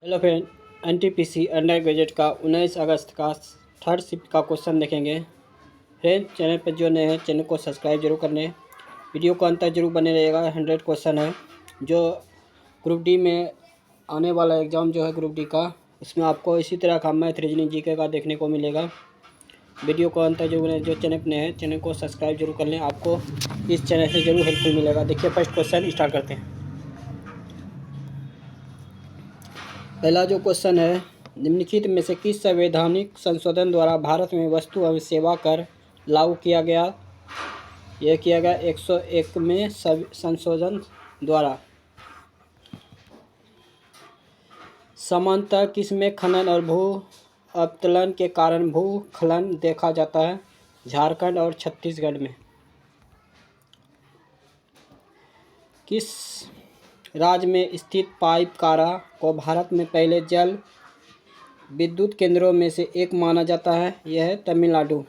Hello friend, NTPC under graduate का 19 अगस्त का third shift का क्वेश्चन देखेंगे। फ्रेंड, चैनल पर जो नए हैं चैनल को सब्सक्राइब जरूर कर लें। वीडियो को अंत तक जरूर बने रहेगा। 100 क्वेश्चन है जो ग्रुप डी में आने वाला एग्ज़ाम जो है ग्रुप डी का, उसमें आपको इसी तरह का मैथ, रीजनिंग, जीके का देखने को मिलेगा। वीडियो को अंत तक जरूर बने। जो चैनल पर नए हैं चैनल को सब्सक्राइब जरूर कर लें, आपको इस चैनल से जरूर हेल्पफुल मिलेगा। देखिए, फर्स्ट क्वेश्चन स्टार्ट करते हैं। पहला जो क्वेश्चन है, निम्नलिखित में से किस संवैधानिक संशोधन द्वारा भारत में वस्तु एवं सेवा कर लागू किया गया? यह किया गया 101 में संशोधन द्वारा। सामान्यतः किस में खनन और भू अवतरण के कारण भूस्खलन देखा जाता है? झारखंड और छत्तीसगढ़ में। किस राज्य में स्थित पाइपकारा को भारत में पहले जल विद्युत केंद्रों में से एक माना जाता है? यह है तमिलनाडु।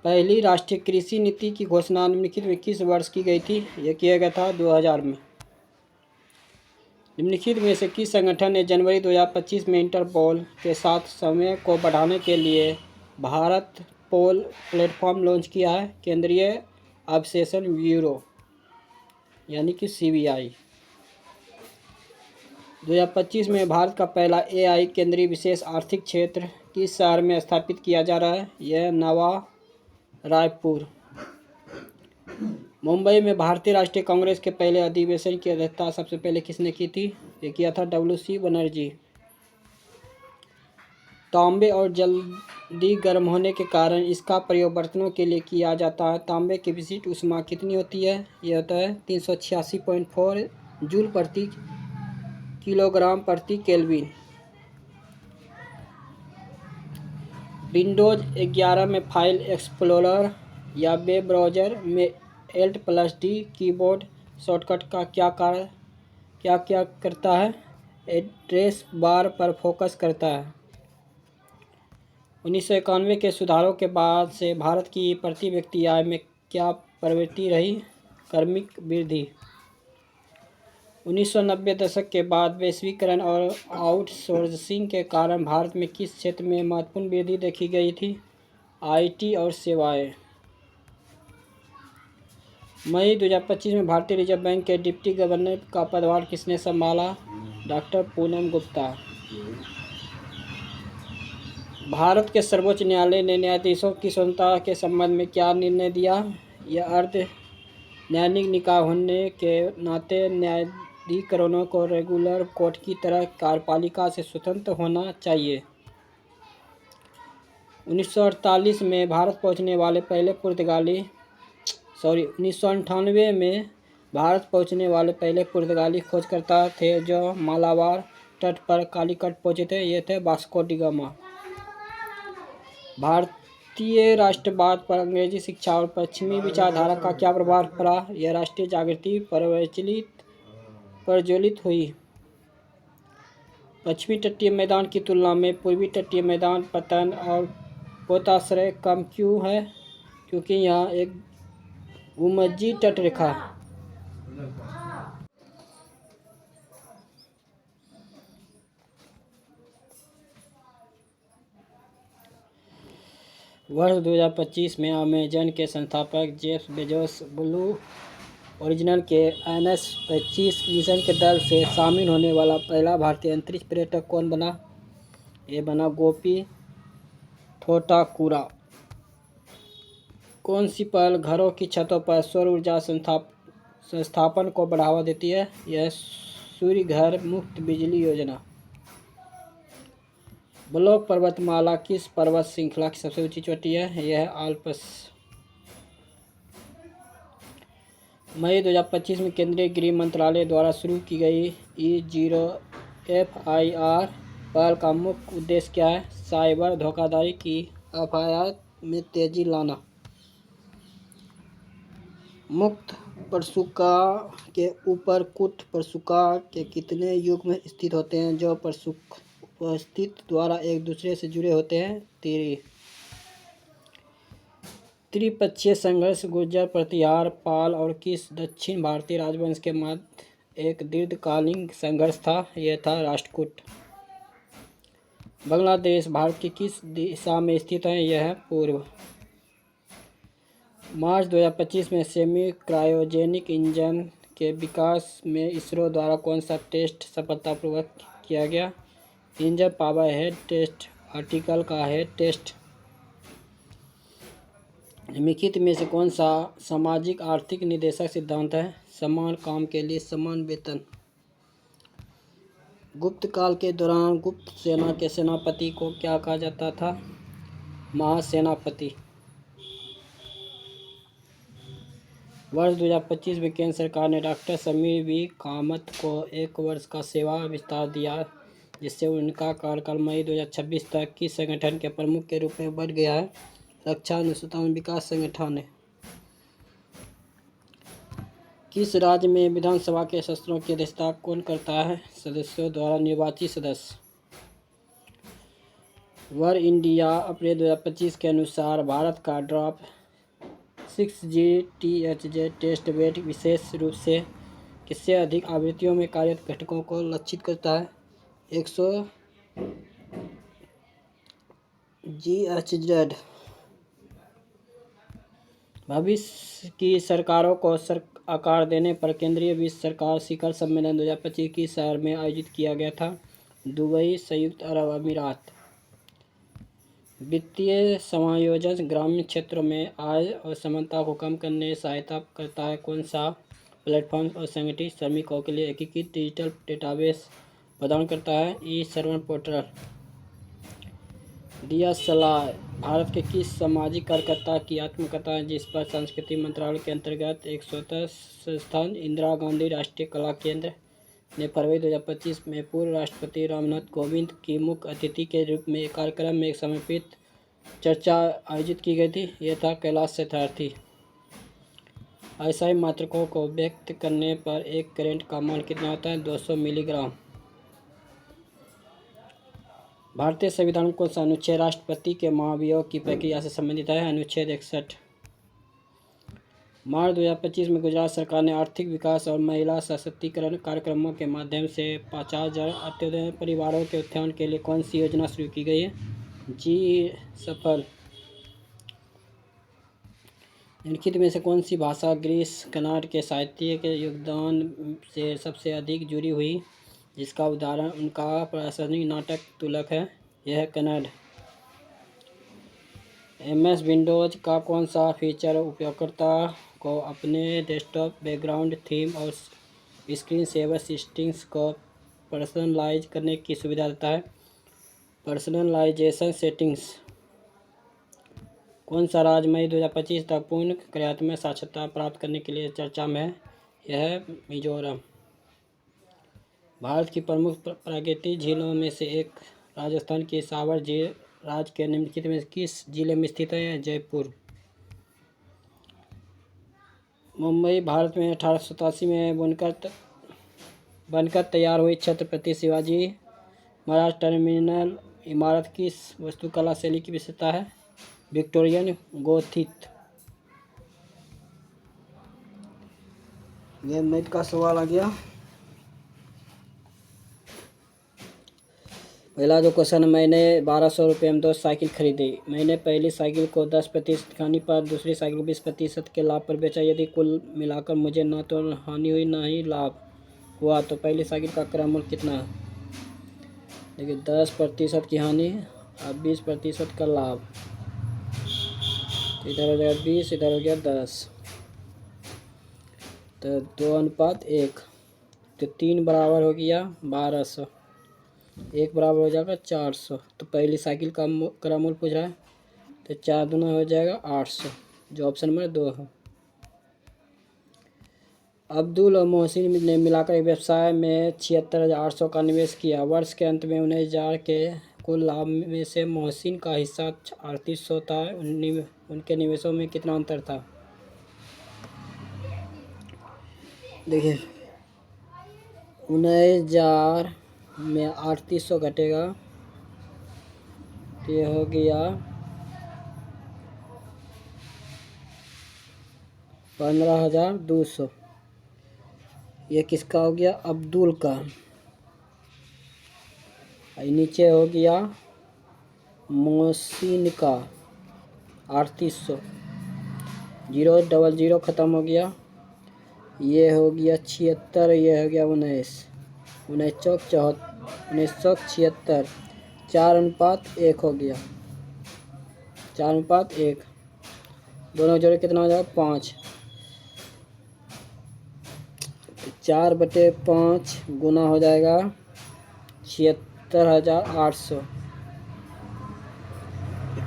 पहली राष्ट्रीय कृषि नीति की घोषणा निम्नलिखित में किस वर्ष की गई थी? यह किया गया था 2000 में। निम्नलिखित में से किस संगठन ने जनवरी 2025 में इंटरपोल के साथ समन्वय को बढ़ाने के लिए भारत पोल प्लेटफॉर्म लॉन्च किया है? केंद्रीय अवशेषण ब्यूरो यानी कि CBI। 2025 में भारत का पहला AI केंद्रीय विशेष आर्थिक क्षेत्र किस शहर में स्थापित किया जा रहा है? यह नवा रायपुर। मुंबई में भारतीय राष्ट्रीय कांग्रेस के पहले अधिवेशन की अध्यक्षता सबसे पहले किसने की थी? ये किया था WC बनर्जी। तांबे और जल्दी गर्म होने के कारण इसका प्रयोग बर्तनों के लिए किया जाता है। तांबे की विशिष्ट ऊष्मा कितनी होती है? यह होता है 386.4 जूल प्रति किलोग्राम प्रति केल्विन। विंडोज 11 में फाइल एक्सप्लोरर या वेब ब्राउज़र में Alt+D कीबोर्ड शॉर्टकट का क्या करता है? एड्रेस बार पर फोकस करता है। 1991 के सुधारों के बाद से भारत की प्रति व्यक्ति आय में क्या प्रवृत्ति रही? क्रमिक वृद्धि। 1990 दशक के बाद वैश्वीकरण और आउटसोर्सिंग के कारण भारत में किस क्षेत्र में महत्वपूर्ण वृद्धि देखी गई थी? IT और सेवाएं। मई 2025 में भारतीय रिजर्व बैंक के डिप्टी गवर्नर का पदभार किसने संभाला? डॉक्टर पूनम गुप्ता। भारत के सर्वोच्च न्यायालय ने न्यायाधीशों की स्वतंत्रता के संबंध में क्या निर्णय दिया? यह अर्ध न्यायिक निकाय होने के नाते न्यायाधिकरणों को रेगुलर कोर्ट की तरह कार्यपालिका से स्वतंत्र होना चाहिए। 1998 में भारत पहुंचने वाले पहले पुर्तगाली 1998 में भारत पहुंचने वाले पहले पुर्तगाली खोजकर्ता थे जो मालाबार तट पर कालीकट पहुंचे थे। ये थे वास्को डी गामा। भारतीय राष्ट्रवाद पर अंग्रेजी शिक्षा और पश्चिमी विचारधारा का क्या प्रभाव पड़ा? यह राष्ट्रीय जागृति प्रज्वलित हुई। पश्चिमी तटीय मैदान की तुलना में पूर्वी तटीय मैदान पतन और पोताश्रय कम क्यों है? क्योंकि यहाँ एक भूमध्य तटरेखा। वर्ष 2025 में अमेजन के संस्थापक जेफ बेजोस ब्लू ओरिजिन के NS-25 मिशन के दल से शामिल होने वाला पहला भारतीय अंतरिक्ष पर्यटक कौन बना? ये बना गोपी थोटाकुरा। कौन सी पहल घरों की छतों पर सौर ऊर्जा संस्थापन को बढ़ावा देती है? यह सूर्य घर मुफ्त बिजली योजना। ब्लॉक पर्वतमाला किस पर्वत श्रृंखला की सबसे ऊंची चोटी है? यह है आल्प्स। मई 2025 में केंद्रीय गृह मंत्रालय द्वारा शुरू की गई E0FIR पहल का मुख्य उद्देश्य क्या है? साइबर धोखाधड़ी की FIR में तेजी लाना। मुक्त परशुका के ऊपर कुट परशुका के कितने युग्म स्थित होते हैं जो परशुक उपस्थित द्वारा एक दूसरे से जुड़े होते हैं? 3। त्रिपक्षीय संघर्ष गुर्जर प्रतिहार पाल और किस दक्षिण भारतीय राजवंश के मध्य एक दीर्घकालीन संघर्ष था। यह था राष्ट्रकूट। बांग्लादेश भारत की किस दिशा में स्थित है। यह है पूर्व। मार्च 2025 में सेमी क्रायोजेनिक इंजन के विकास में इसरो द्वारा कौन सा टेस्ट सफलतापूर्वक किया गया। Engine power head test article का हेड टेस्ट। निम्नलिखित में से कौन सा सामाजिक आर्थिक निर्देशक सिद्धांत है। समान काम के लिए समान वेतन। गुप्त काल के दौरान गुप्त सेना के सेनापति को क्या कहा जाता था। महासेनापति। वर्ष 2025 में केंद्र सरकार ने डॉक्टर समीर वी कामत को 1 वर्ष का सेवा विस्तार दिया, जिससे उनका कार्यकाल मई 2026 तक किस संगठन के प्रमुख के रूप में बढ़ गया है। रक्षा अनुसंधान विकास संगठन है। किस राज्य में विधानसभा के सत्रों की अध्यक्षता कौन करता है। सदस्यों द्वारा निर्वाचित सदस्य। वर इंडिया अप्रैल 2025 के अनुसार भारत का ड्राफ्ट 6GTHZ टेस्ट बेड विशेष रूप से किससे अधिक आवृत्तियों में कार्यरत घटकों को लक्षित करता है। 100 GHz। भविष्य की सरकारों को आकार देने पर केंद्रीय विश्व सरकार शिखर सम्मेलन 2025 की शहर में आयोजित किया गया था। दुबई, संयुक्त अरब अमीरात। वित्तीय समायोजन ग्रामीण क्षेत्रों में आय असमानता को कम करने में सहायता करता है। कौन सा प्लेटफॉर्म असंगठित श्रमिकों के लिए एकीकृत डिजिटल डेटाबेस प्रदान करता है। ई श्रवण पोर्टल। दिया सलाह भारत के किस सामाजिक कार्यकर्ता की आत्मकथा है, जिस पर संस्कृति मंत्रालय के अंतर्गत एक स्वतंत्र संस्थान इंदिरा गांधी राष्ट्रीय कला केंद्र ने फरवरी 2025 में पूर्व राष्ट्रपति रामनाथ कोविंद की मुख्य अतिथि के रूप में एक कार्यक्रम में एक समर्पित चर्चा आयोजित की गई थी। यह था कैलाश सत्यार्थी। अस्थायी मात्रकों को व्यक्त करने पर एक करंट का मान कितना होता है। 200 मिलीग्राम। भारतीय संविधान कौन सा अनुच्छेद राष्ट्रपति के महाभियोग की प्रक्रिया से संबंधित है। अनुच्छेद 61। मार्च 2025 में गुजरात सरकार ने आर्थिक विकास और महिला सशक्तिकरण कार्यक्रमों के माध्यम से 50,000 अंत्योदय परिवारों के उत्थान के लिए कौन सी योजना शुरू की गई है। जी सफल। निम्नलिखित में से कौन सी भाषा ग्रीस कनाड के साहित्य के योगदान से सबसे अधिक जुड़ी हुई, जिसका उदाहरण उनका प्रशासनिक नाटक तुलक है। यह है कन्नड़। MS विंडोज का कौन सा फीचर उपयोगकर्ता को अपने डेस्कटॉप बैकग्राउंड थीम और स्क्रीन सेवर सेटिंग्स को पर्सनलाइज करने की सुविधा देता है। Personalization settings. कौन सा राज्य मई 2025 तक पूर्ण कार्यात्मक साक्षरता प्राप्त करने के लिए चर्चा में है। यह है मिजोरम। भारत की प्रमुख प्राकृतिक झीलों में से एक राजस्थान की सावर झील राज्य के निम्नलिखित में किस जिले में स्थित है। जयपुर। मुंबई भारत में 1887 में बनकर तैयार हुई छत्रपति शिवाजी महाराज टर्मिनल इमारत किस वास्तुकला शैली की विशेषता है। Victorian Gothic. ये मैथ का सवाल आ गया। पहला जो क्वेश्चन, मैंने 1200 रुपये में 2 साइकिल खरीदी। मैंने पहली साइकिल को 10% हानि पर, दूसरी साइकिल को 20% के लाभ पर बेचा। यदि कुल मिलाकर मुझे ना तो हानि हुई ना ही लाभ हुआ तो पहली साइकिल का क्रय मूल्य कितना है। देखिए 10% की हानि और 20% का लाभ, तो इधर हो जाएगा 20, इधर हो गया 10, तो 2:1, तो 3 बराबर हो गया 1200, 1 बराबर हो जाएगा 400। तो पहली साइकिल का क्रय मूल्य पूछ रहा है, तो 4 दूना हो जाएगा 800, जो ऑप्शन नंबर 2 है। अब्दुल और मोहसिन ने मिलाकर एक व्यवसाय में 76,800 का निवेश किया। वर्ष के अंत में 19,000 के कुल लाभ में से मोहसिन का हिस्सा 3800 था। उनके निवेशों में कितना अंतर था। देखिए 19,000 में 3800 घटेगा तो ये हो गया 15,200। ये किसका हो गया? अब्दुल का। नीचे हो गया मोहसिन का 3800। 000 ख़त्म हो गया। ये हो गया 76। ये हो गया 19। 1976। 4:1 हो गया। 4:1। दोनों जोड़े कितना हो जाएगा? 5। 4/5 गुना हो जाएगा 76,800।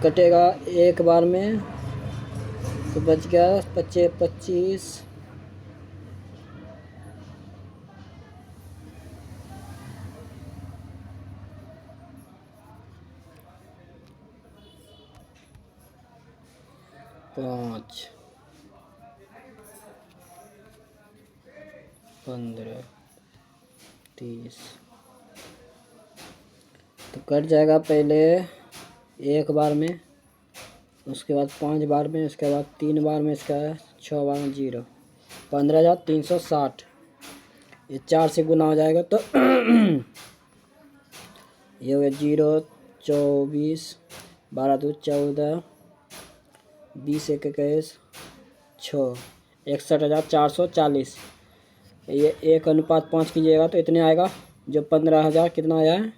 कटेगा एक बार में तो बच गया 25। 5 15 30। तो कट जाएगा पहले एक बार में, उसके बाद 5 बार में, उसके बाद 3 बार में, इसका 6 बार में 0। 15,360। ये 4 से गुना हो जाएगा तो ये हो गया 0 24 12 2 14 20 1 21 6 61,440। ये 1:5 कीजिएगा तो इतने आएगा। जो 15,000 कितना आया है?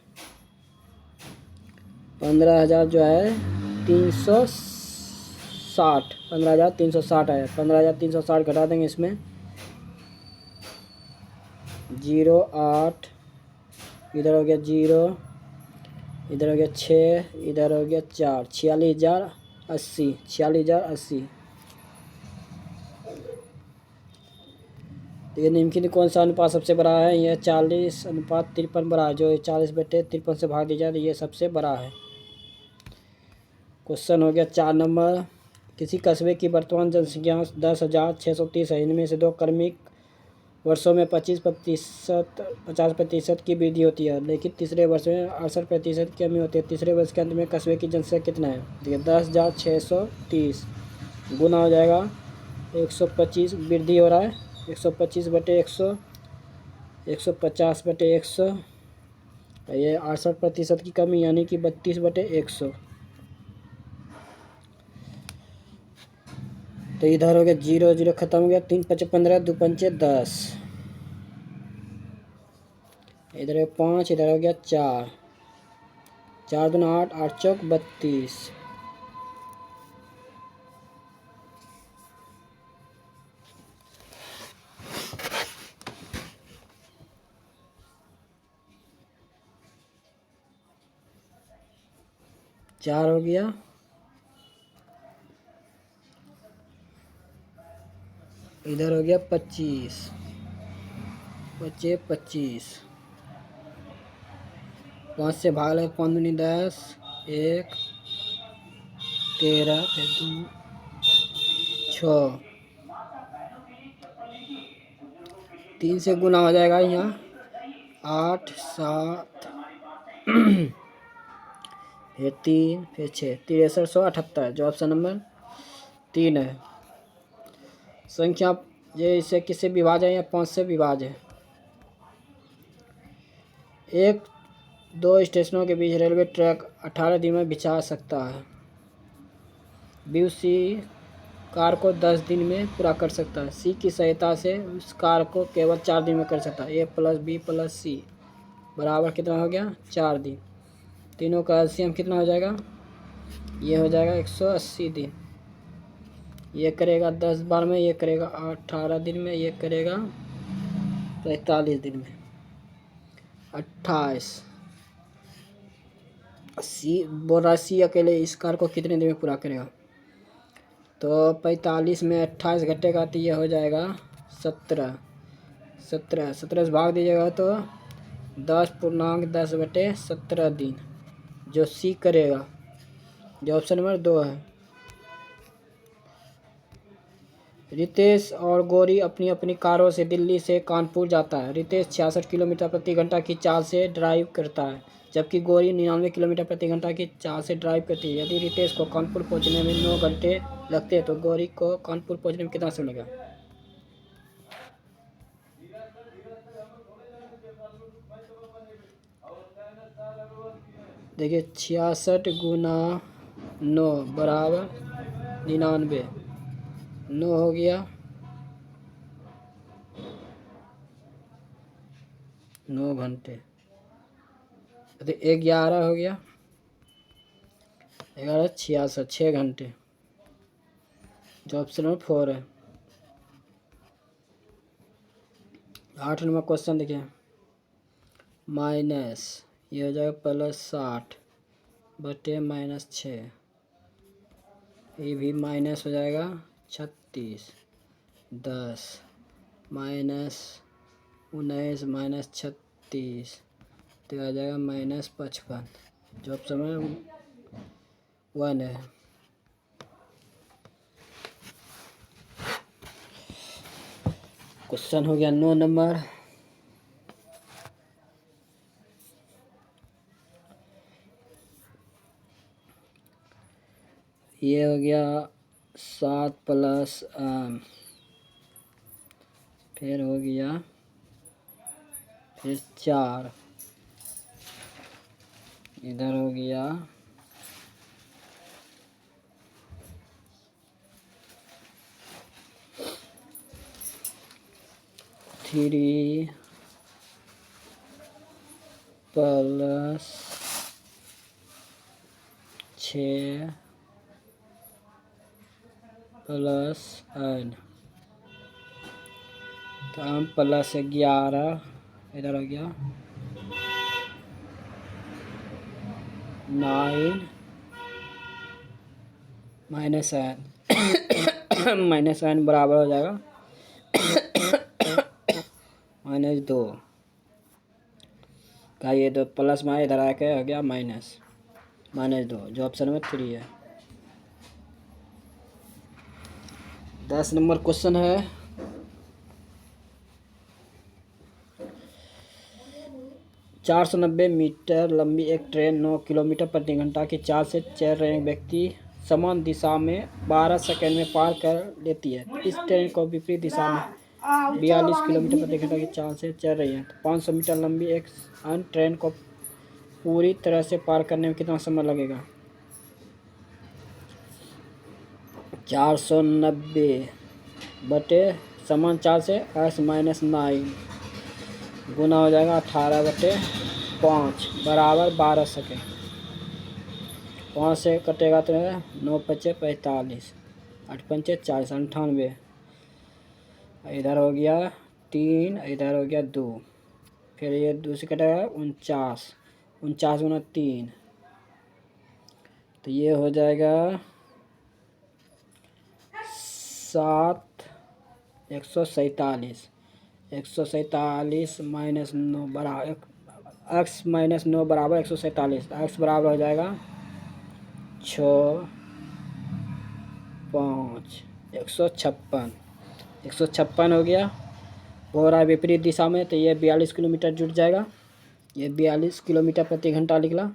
15,000 जो है 360। 15,360 आया। 15,360 घटा देंगे इसमें 0 8। इधर हो गया 0, इधर हो गया 6, इधर हो गया 4। 46,080। 46,080। तो ये निम्नलिखित कौन सा अनुपात सबसे बड़ा है? यह 40:53 बड़ा है। जो 40/53 से भाग दिया जाए तो ये सबसे बड़ा है। क्वेश्चन हो गया 4 नंबर। किसी कस्बे की वर्तमान जनसंख्या 10,630 है। इनमें से 2 क्रमिक वर्षों में 50% की वृद्धि होती है, लेकिन तीसरे वर्ष में 68% की कमी होती है। तीसरे वर्ष के अंत में कस्बे की जनसंख्या कितना है? देखिए 10,630 गुना हो जाएगा 125। वृद्धि हो रहा है 125/100। 150/100। ये 68% की कमी यानी कि 32/100। तो इधर हो गया 0 0 ख़त्म हो गया। 3 5 15 2 5 10। इधर 5, इधर हो गया 4। 4 दूना 8, 8 चौक 32। चार हो गया। इधर हो गया 25। 25। 5 से भाग लगे 5 दूनी 10। 1 13 फिर 2 6। 3 से गुना हो जाएगा यहाँ 8 7 फिर 3 फिर 6। 63,178 जो ऑप्शन नंबर 3 है। संख्या ये इसे किससे विभाज्य है? या 5 से विभाज्य है। 1-2 स्टेशनों के बीच रेलवे ट्रैक 18 दिन में बिछा सकता है। बी सी कार को 10 दिन में पूरा कर सकता है। सी की सहायता से उस कार को केवल 4 दिन में कर सकता है। A + B + C बराबर कितना हो गया? 4 दिन। तीनों का एलसीएम कितना हो जाएगा? ये हो जाएगा 180 दिन। ये करेगा 10 बार में, ये करेगा 18 दिन में, ये करेगा 45 दिन में। 28। सी बोल रहा है सी अकेले इस कार को कितने दिन में पूरा करेगा? तो 45 में 28 घटेगा तो ये हो जाएगा 17। 17 से भाग दीजिएगा तो 10.10/17 दिन जो सी करेगा, जो ऑप्शन नंबर 2 है। रितेश और गौरी अपनी अपनी कारों से दिल्ली से कानपुर जाता है। रितेश 66 किलोमीटर प्रति घंटा की चाल से ड्राइव करता है, जबकि गौरी 99 किलोमीटर प्रति घंटा की चाल से ड्राइव करती है। यदि रितेश को कानपुर पहुंचने में 9 घंटे लगते हैं तो गौरी को कानपुर पहुंचने में कितना समय लगेगा? देखिए 66 गुना 9 बराबर 99। 9 हो गया, 9 घंटे। तो 11 हो गया, 11 66 6 घंटे, जो ऑप्शन नंबर 4 है। 8 नंबर क्वेश्चन देखिए, माइनस ये हो जाएगा +60 बटे -6, ये भी माइनस हो जाएगा 36, 10 -19 -36, तो आ जाएगा -55, जो ऑप्शन में 1 है। क्वेश्चन हो गया 9 नंबर। ये हो गया 7 प्लस फिर हो गया फिर 4, इधर हो गया 3 प्लस 6 प्लस n, तो हम +11 इधर हो गया 9 -n बराबर हो जाएगा -2 का, ये 2 प्लस में इधर आके हो गया -2, जो ऑप्शन में 3 है। 10 नंबर क्वेश्चन है, चार 490 मीटर लंबी एक ट्रेन 9 किलोमीटर प्रति घंटा की चाल से चल रहे व्यक्ति समान दिशा में 12 सेकंड में पार कर लेती है। इस ट्रेन को विपरीत दिशा में 42 किलोमीटर प्रति घंटा की चाल से चल रही है, तो 500 मीटर लंबी एक अन्य ट्रेन को पूरी तरह से पार करने में कितना समय लगेगा। 490 बटे समान चाल से x-9 गुना हो जाएगा 18/5 बराबर 12 सेकेंड। 5 से कटेगा तो 9 × 5 = 45, 8 × 5 = 40, 98। इधर हो गया 3, इधर हो गया 2, फिर ये 2 से कटेगा 49, 49 गुना 3, तो ये हो जाएगा 147, 147 -9 बराबर x-9 बराबर 147, x बराबर हो जाएगा 6 5 156, 156 हो गया। हो रहा है विपरीत दिशा में, तो ये 42 किलोमीटर जुट जाएगा, ये 42 किलोमीटर प्रति घंटा निकला,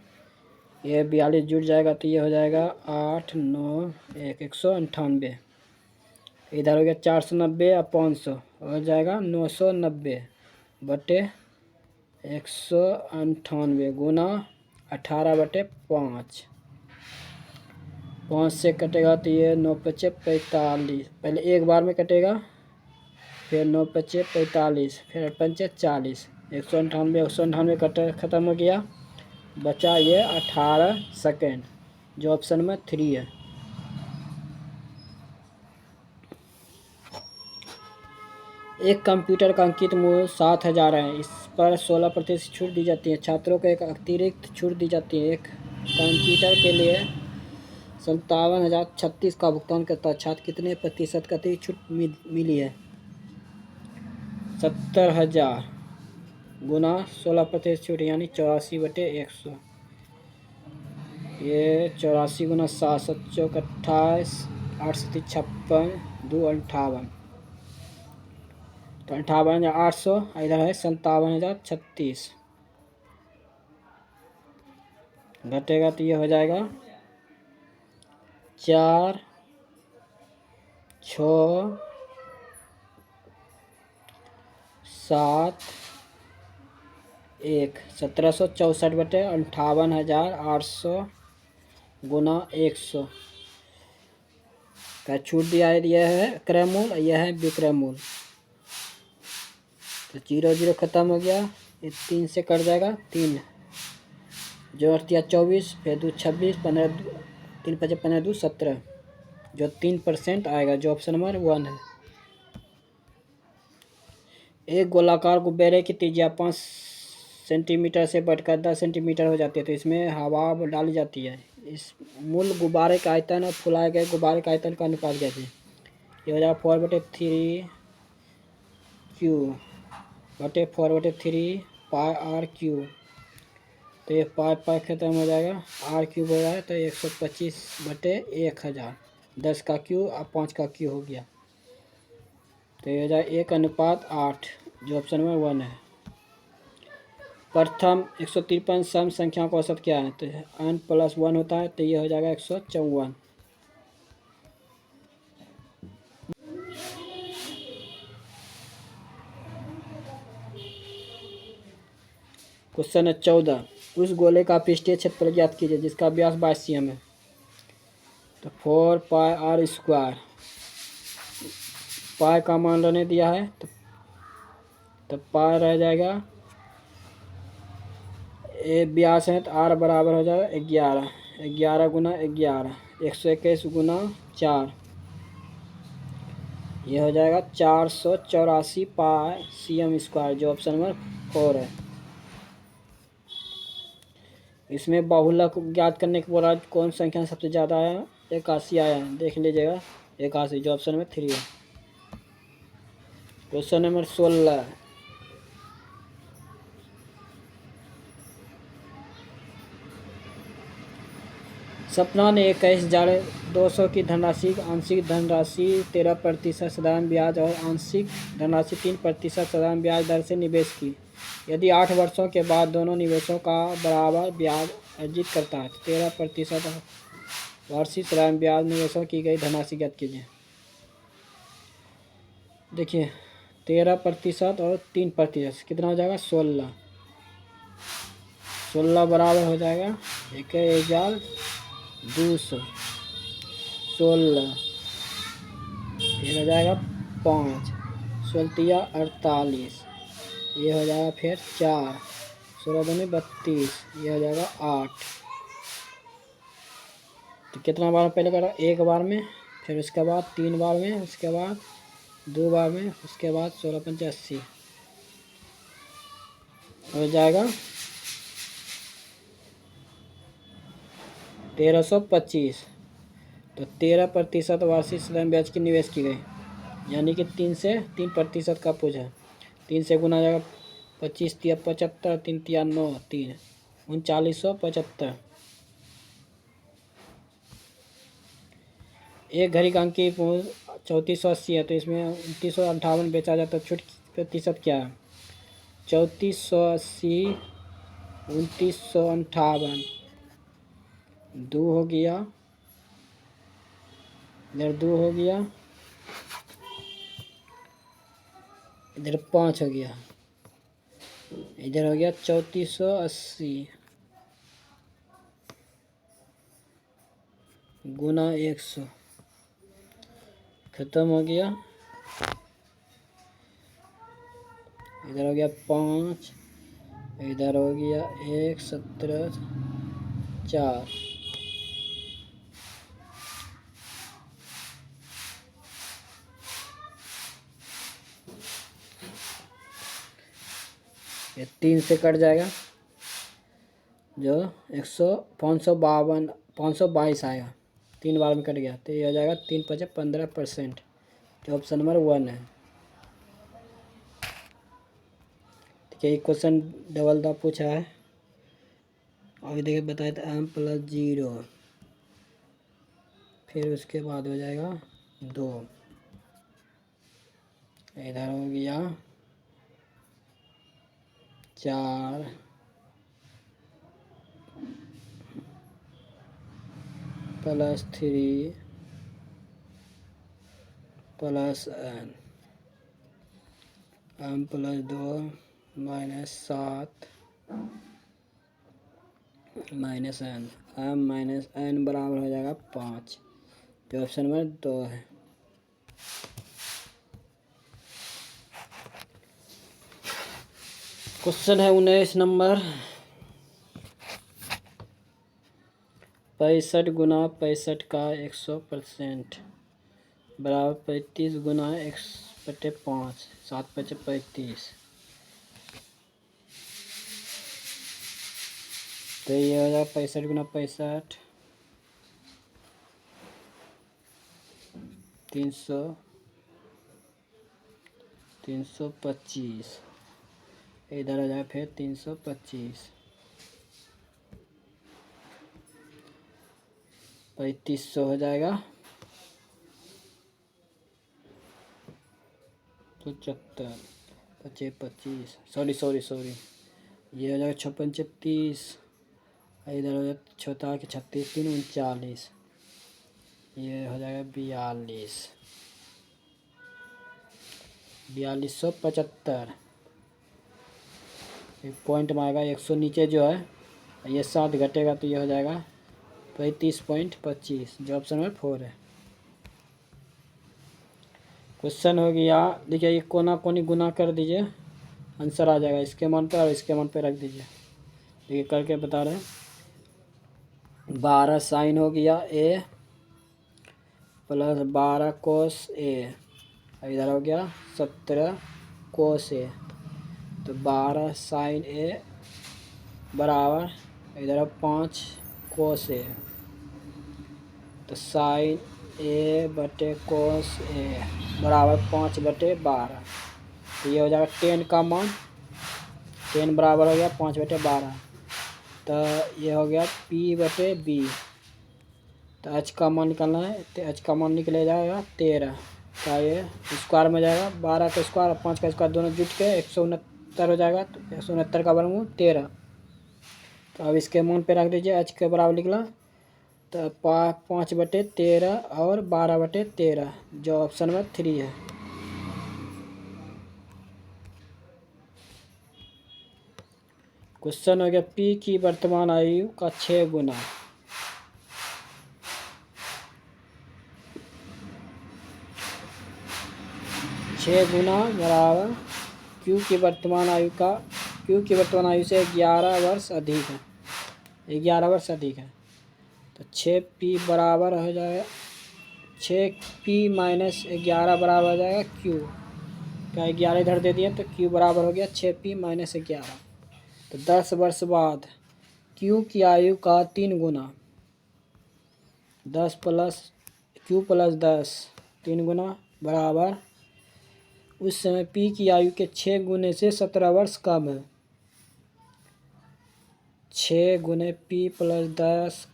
ये 42 जुट जाएगा, तो ये हो जाएगा 8 9 1 198। इधर हो गया 490 और 500 हो जाएगा 990 बटे 198 गुना 18/5। 5 से कटेगा तो ये 9 × 5 = 45, पहले एक बार में कटेगा, फिर 9 × 5 = 45, फिर 8 × 5 = 40, 198 खत्म हो गया, बचा ये 18 सेकेंड, जो ऑप्शन में 3 है। एक कंप्यूटर का अंकित मूल्य 7,000 है, इस पर 16% छूट दी जाती है। छात्रों को एक अतिरिक्त छूट दी जाती है। एक कंप्यूटर के लिए 57,036 का भुगतान करता है, छात्र कितने प्रतिशत का अतिरिक्त छूट मिली है। 70,000 गुना 16% छूट यानी 84/100, ये 84 गुना 7 7 चौक 28, 8 7 56, 2 58, तो 58,800, इधर है 57,036, घटेगा तो ये हो जाएगा 4 6 7 एक 1764/58,800 गुना 100 का छूट दिया है। यह है क्रय मूल, यह है विक्रय मूल। तो 0 0 खत्म हो गया, ये 3 से कट जाएगा। 3 जो 8 या 24, फिर 2 26, 15 3 5 15 2 17, जो 3% आएगा, जो ऑप्शन नंबर 1 है। एक गोलाकार गुब्बारे की त्रिज्या 5 सेंटीमीटर से बढ़कर 10 सेंटीमीटर हो जाती है, तो इसमें हवा डाली जाती है। इस मूल गुब्बारे का आयतन और फुलाए गए गुब्बारे का आयतन का अनुपात कहते हैं। ये हो जाएगा 4/3 क्यू बटे 4/3 पाई आर क्यू। तो ये पाई खत्म हो जाएगा, आर क्यूब हो जाएगा, तो 125/1000। 10 का क्यू और 5 का क्यू हो गया, तो ये हो जाएगा 1:8, जो ऑप्शन नंबर 1 है। प्रथम 153 सम संख्या का औसत क्या है? तो n + 1 होता है, तो ये हो जाएगा 154। क्वेश्चन है 14, उस गोले का पृष्ठीय क्षेत्रफल ज्ञात कीजिए जिसका व्यास 22 cm है। तो 4 पाई आर स्क्वायर, पाई का मान रहने दिया है, तो पाई रह जाएगा, ए व्यास है, तो आर बराबर हो जाएगा 11। 11 गुना 11, 121 गुना 4, ये हो जाएगा 484 पाई cm स्क्वायर, जो ऑप्शन नंबर 4 है। इसमें बहुलक ज्ञात करने के बाद कौन संख्या सबसे ज़्यादा आया? 81 आया है, देख लीजिएगा 81, जो ऑप्शन नंबर 3 है। क्वेश्चन नंबर 16, सपना ने 21,200 की धनराशि, आंशिक धनराशि 13% साधारण ब्याज और आंशिक धनराशि 3% साधारण ब्याज दर से निवेश की। यदि 8 वर्षों के बाद दोनों निवेशों का बराबर ब्याज अर्जित करता है, तो 13% वार्षिक साधारण ब्याज निवेशों की गई धनराशि ज्ञात कीजिए। देखिए 13% और 3% कितना हो जाएगा? 16। 16 बराबर हो जाएगा 21,200, 16 फिर हो जाएगा 5, 16 48, ये हो जाएगा फिर 4, 16 दूनी 32, ये हो जाएगा 8। तो कितना बार पहले करा? एक बार में, फिर उसके बाद 3 बार में, उसके बाद 2 बार में, उसके बाद 16 पंचे 80, हो जाएगा 1325। तो 13% वार्षिक साधारण ब्याज की निवेश की गई, यानी कि 3% का पूछा। 3 से गुना जाएगा, 25 तिया 75, 3 तिया 9, 3 3975। एक घड़ी का अंकी 3480 है, तो इसमें 2958 बेचा जाता है, छूट प्रतिशत क्या है? 3480 2958, 2 हो गया, इधर 2 हो गया, इधर 5 हो गया, इधर हो गया 3480 गुना 100, खत्म हो गया। इधर हो गया 5, इधर हो गया 1, 17, 4, ये 3 से कट जाएगा, जो 522 आएगा, 3 बार में कट गया, तो ये हो जाएगा 3 × 15%, जो ऑप्शन नंबर 1 है। ठीक है, क्वेश्चन डबल दा पूछा है, अभी देखिए बताए थे m + 0, फिर उसके बाद हो जाएगा 2, इधर हो गया 4, +3 + n, m + 2 - 7 minus N, M minus N बराबर हो जाएगा 5, जो ऑप्शन नंबर 2 है। क्वेश्चन है 19 नंबर, 65 गुना 65 का 100% बराबर 35 गुना 1/5, 7×5 = 35। तो ये हो जाएगा 65 गुना 65 325, इधर हो जाएगा फिर 325, 3500 हो जाएगा 75, 25, सॉरी ये हो जाएगा 56, इधर हो जाएगा 6 के 36, 3 39, ये हो जाएगा 4275। एक पॉइंट में आएगा 100 नीचे जो है, ये 7 घटेगा तो ये हो जाएगा 35.25, जो ऑप्शन नंबर 4 है। क्वेश्चन हो गया, देखिए ये कोना कोनी गुना कर दीजिए, आंसर आ जाएगा। इसके मान पे और इसके मान पे रख दीजिए। देखिए करके बता रहे हैं। 12 साइन हो गया ए प्लस 12 कोस ए, इधर हो गया 17 कोस ए, तो 12 साइन ए बराबर इधर 5 कोस ए, तो साइन ए बटे कोस ए बराबर 5/12। तो ये हो जाएगा 10 का मान, 10 बराबर हो गया 5/12, तो ये हो गया P/B। तो h का मान निकालना है, तो h का मान निकले जाएगा 13 का, ये स्क्वायर में जाएगा, 12 का स्क्वायर और 5 का स्क्वायर दोनों जुट के 169 हो जाएगा, तो 169 का वर्गमूल 13। तो अब इसके मान पे रख दीजिए, h के बराबर निकला, तो 5/13 और 12/13, जो ऑप्शन नंबर 3 है। क्वेश्चन हो गया, P की वर्तमान आयु का 6 गुना, बराबर Q की वर्तमान आयु से 11 वर्ष अधिक है, 11 वर्ष अधिक है। तो 6P बराबर हो जाएगा, 6P माइनस 11 बराबर हो जाएगा Q का, 11 इधर दे दिए तो Q बराबर हो गया 6P माइनस 11। तो 10 वर्ष बाद Q की आयु का 3 गुना, 10 प्लस Q प्लस 10 3 गुना बराबर उस समय P की आयु के 6 गुने से 17 वर्ष कम है। 6 गुने P प्लस 10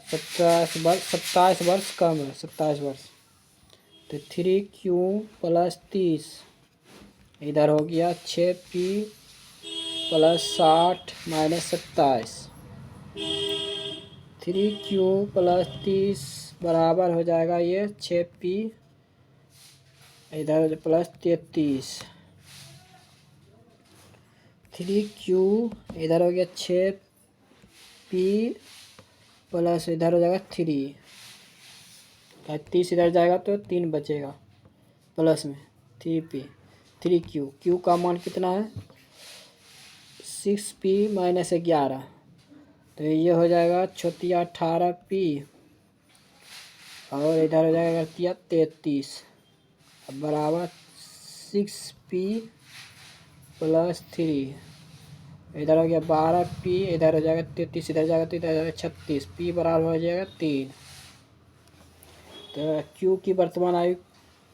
27 वर्ष कम है, 27 वर्ष। तो 3Q प्लस 30 इधर हो गया 6P plus 60 minus 27, 3Q plus 30 बराबर हो जाएगा ये 6P इधर प्लस 33, 3Q इधर हो गया 6P प्लस इधर हो जाएगा 3, 30 इधर जाएगा तो 3 बचेगा प्लस में 3Q। Q का मान कितना है 6P माइनस 11, तो ये हो जाएगा 18P और इधर हो जाएगा 33 बराबर 6P प्लस 3, इधर हो गया 12P, इधर हो जाएगा 33, इधर जाएगा तो इधर हो जाएगा 36, P बराबर हो जाएगा 3। तो Q की वर्तमान आयु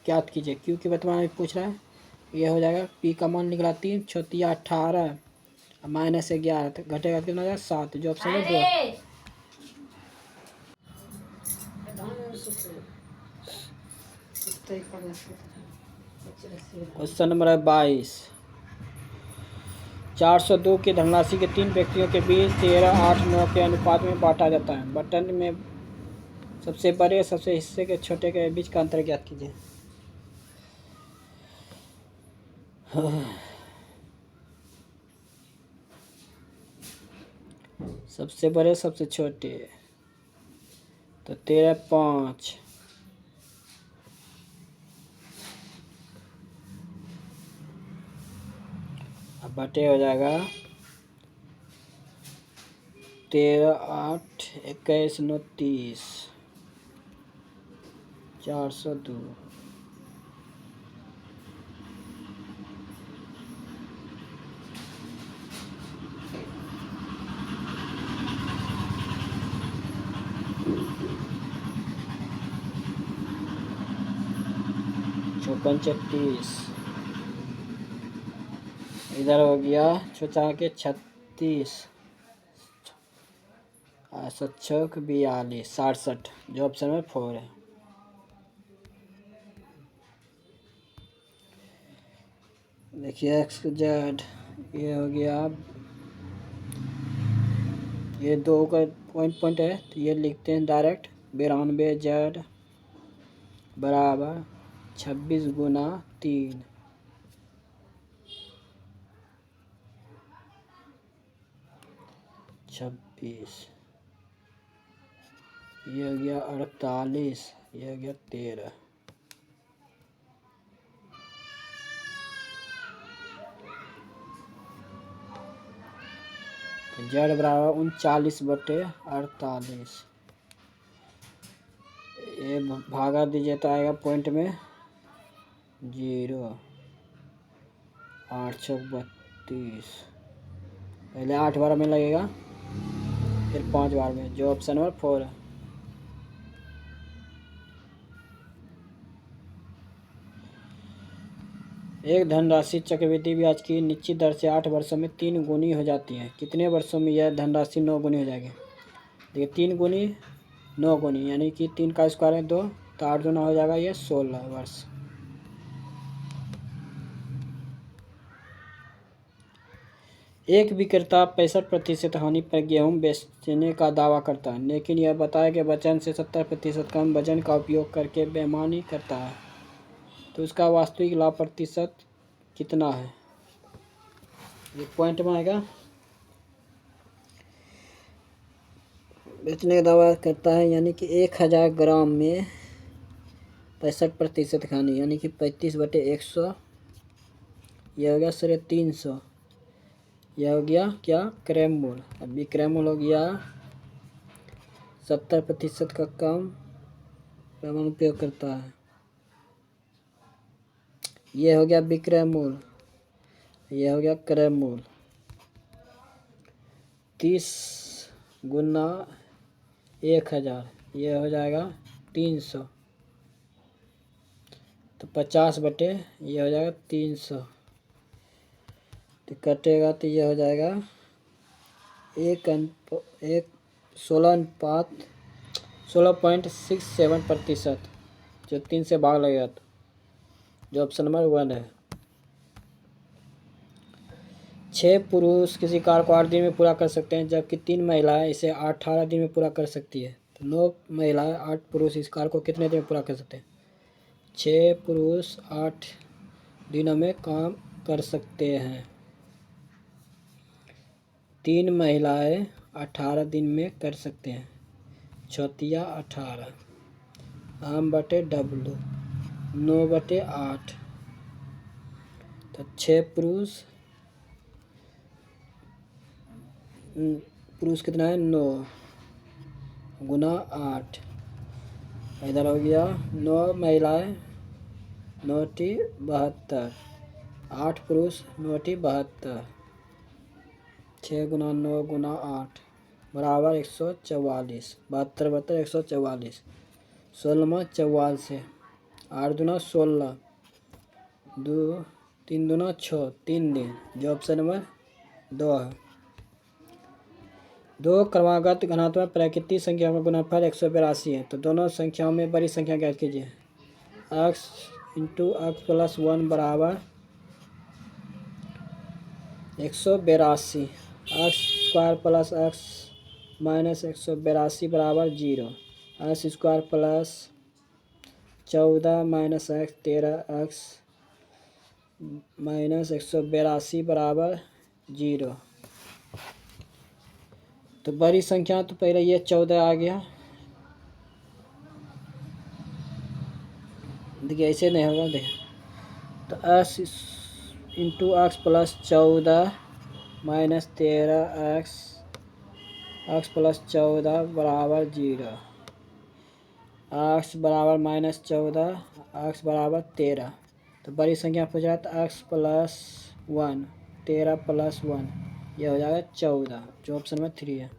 ज्ञात कीजिए। Q की वर्तमान आयु पूछ रहा है, ये हो जाएगा P का मान निकला 3, 18 माइनस 11, तो घटेगा कितना हो जाएगा 7, जो ऑप्शन है 2। क्वेश्चन नंबर 22, 402 की धनराशि के 3 व्यक्तियों के बीच 13, 8, 9 के अनुपात में बांटा जाता है। बटन में सबसे बड़े सबसे हिस्से के छोटे के बीच का अंतर ज्ञात कीजिए। सबसे बड़े सबसे छोटे, तो 13 5, अब बटे हो जाएगा 13 8 21 9 30, 402। चौपन 36, इधर हो गया चौचा के 36, 7 42 67, जो ऑप्शन में 4 है। देखिए एक्स जेड, ये हो गया, ये 2 का पॉइंट है तो ये लिखते हैं डायरेक्ट। 92 जेड बराबर 26 गुना 3, 26, ये हो गया 48, ये हो गया 13, जेड बराबर 39/48, ये भागा दीजिए तो आएगा पॉइंट में 0, 8 चौक 32, पहले 8 बार में लगेगा फिर 5 बार में, जो ऑप्शन नंबर 4 है। एक धनराशि चक्रवृद्धि ब्याज की निश्चित दर से 8 वर्षों में 3 गुनी हो जाती है। कितने वर्षों में यह धनराशि 9 गुनी हो जाएगी? देखिए 3 गुनी 9 गुनी, यानी कि 3 का स्क्वायर है 2, तो 8 गुना हो जाएगा ये 16 वर्ष। एक विक्रेता 65% हानि पर गेहूं बेचने का दावा करता है, लेकिन यह बताया कि वजन से 70% कम वजन का उपयोग करके बेईमानी करता है, तो उसका वास्तविक लाभ प्रतिशत कितना है? ये पॉइंट में आएगा। बेचने का दावा करता है यानी कि 1000 ग्राम में 65% हानि, यानी कि 35/100, यह हो गया 350, यह हो गया क्या? क्रय मूल्य। अभी क्रय मूल्य हो गया 70% का कम पैमाना उपयोग करता है, यह हो गया विक्रय मूल्य, यह हो गया क्रय मूल्य। 30 गुना 1000, यह हो जाएगा 300, तो 50/, यह हो जाएगा 300, तो कटेगा तो यह हो जाएगा 16.67%, जो 3 से भाग लगेगा, तो जो ऑप्शन नंबर 1 है। 6 पुरुष किसी कार्य को 8 दिन में पूरा कर सकते हैं, जबकि 3 महिलाएं इसे 18 दिन में पूरा कर सकती है, तो 9 महिलाएं 8 पुरुष इस कार्य को कितने दिन में पूरा कर सकते हैं? 6 पुरुष 8 दिनों में काम कर सकते हैं, 3 महिलाएं 18 दिन में कर सकते हैं, 6×18, M/W 9/8, तो 6 पुरुष कितना है? 9 गुना 8, इधर हो गया 9 महिलाएं 9×72, 8 पुरुष 9×72, 6 गुना 9 गुना 8 बराबर 144, 72 144, 16 44 है, 8 दूना 16, 2 3 दूना 6, 3 दिन, जो ऑप्शन नंबर 2 है। 2 क्रमागत घनात्मक प्राकृतिक संख्या का गुणनफल 182 है, तो दोनों संख्याओं में बड़ी संख्या ज्ञात कीजिए। x × x + 1 बराबर 182, x² + x - 182 बराबर 0, x² + 14 - x 13x - 182 बराबर 0। तो बड़ी संख्या तो पहले ये 14 आ गया। देखिए ऐसे नहीं होगा, देखिए तो x into x plus 14 minus 13 x plus 14 बराबर 0। एक्स बराबर माइनस 14 एक्स बराबर 13। तो बड़ी संख्या पूछ रहा है तो एक्स प्लस 1 13 प्लस 1 यह हो जाएगा 14, जो ऑप्शन में 3 है।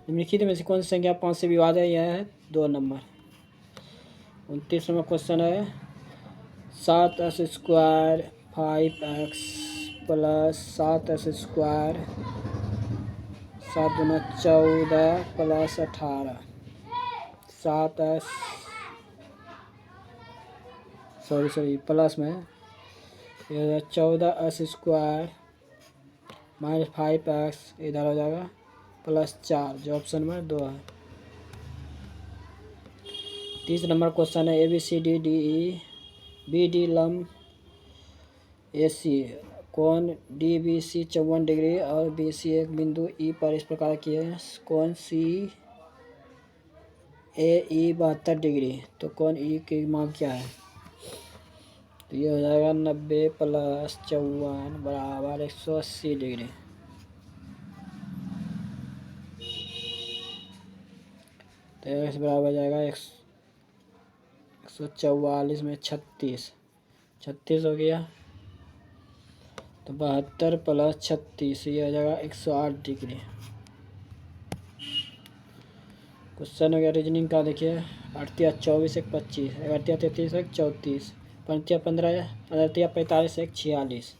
निम्नलिखित में से कौन सी संख्या 5 से विभाज्य है? यह है 2 नंबर। 29 नंबर क्वेश्चन है 7x square 5x plus 7x square 7 दूना 14 प्लस 18 7x सॉरी प्लस में 14x स्क्वायर माइनस 5x इधर हो जाएगा प्लस 4, जो ऑप्शन में 2 है। 30 नंबर क्वेश्चन है ABCDDE BD लंब AC कोण DBC 54 डिग्री और BC एक बिंदु E पर इस प्रकार की है। कोण CAE 72 डिग्री। तो कोण E की मान क्या है? तो ये हो जाएगा 90 प्लस 54 बराबर 180 डिग्री। तो x बराबर हो जाएगा 144 में 36 हो गया। तो 72 प्लस 36 ये हो जाएगा 108 डिग्री। क्वेश्चन हो गया रीजनिंग का। देखिए 8 या 24 एक 25 11 33 एक 34 5 15 11 45 एक 46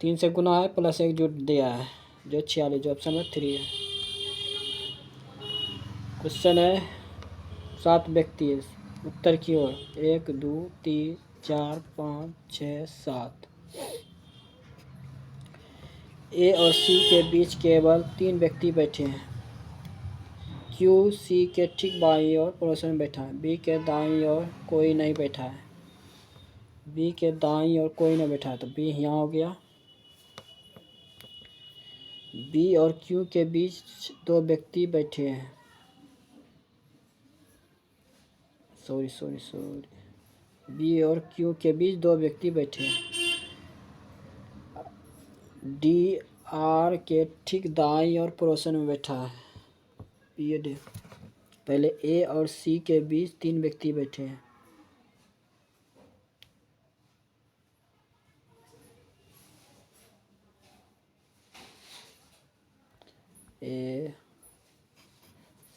3 से गुना है प्लस 1 जुट दिया है जो 46, जो ऑप्शन में 3 है। क्वेश्चन है 7 व्यक्ति उत्तर की ओर 1 2 3 4 5 6 7। ए और सी के बीच केवल 3 व्यक्ति बैठे हैं। क्यू सी के ठीक बाईं ओर पड़ोस में बैठा है। बी के दाईं ओर कोई नहीं बैठा है। बी के दाईं ओर कोई नहीं बैठा है तो बी यहाँ हो गया। बी और क्यू के बीच 2 व्यक्ति बैठे हैं। सॉरी बी और क्यू के बीच 2 व्यक्ति बैठे हैं। डी आर के ठीक दाईं और पड़ोसन में बैठा है। ये डे पहले ए और सी के बीच 3 व्यक्ति बैठे हैं। ए